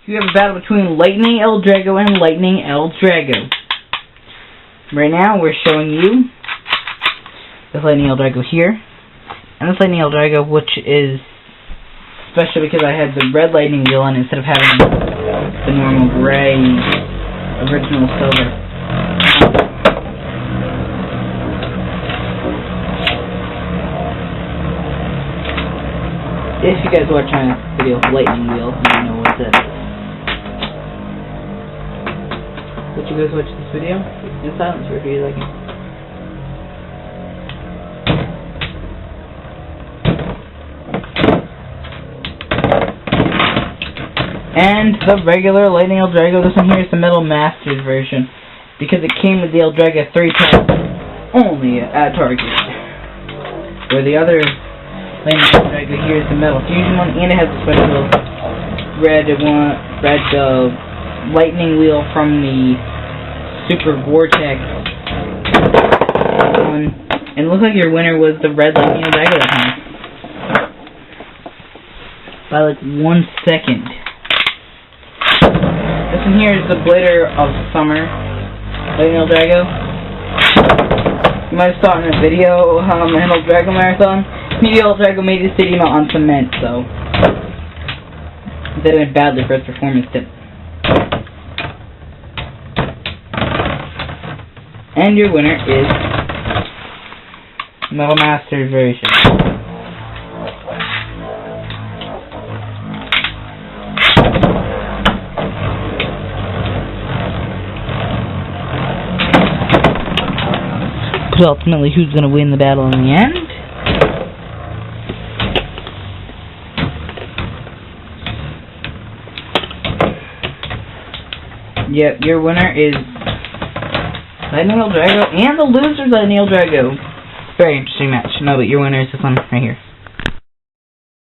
You have a battle between Lightning L-Drago and Lightning L-Drago. Right now, we're showing you this Lightning L-Drago here, and this Lightning L-Drago, which is special because I had the red lightning wheel on instead of having the normal gray original silver. If you guys watch my video of lightning wheel, you know what that is. Would you guys watch this video in silence for a few seconds? And the regular Lightning L-Drago, this one here is the Metal Masters version, because it came with the L-Drago 3-pack only at Target. Where the other Lightning L-Drago here is the Metal Fusion one, and it has a special red lightning wheel from the Super Vortex one. And it looks like your winner was the red Lightning L-Drago that time. By like 1 second. This one here is the Glitter of Summer Lightning L-Drago. You might have saw it in a video, an L-Drago marathon. Maybe L-Drago made his stadium out on cement, so that went badly for his performance tip. And your winner is Metal Masters version. Because ultimately, who's going to win the battle in the end? Yep, your winner is Lightning L-Drago, and the loser's Lightning L-Drago. Very interesting match. No, but your winner is this one right here.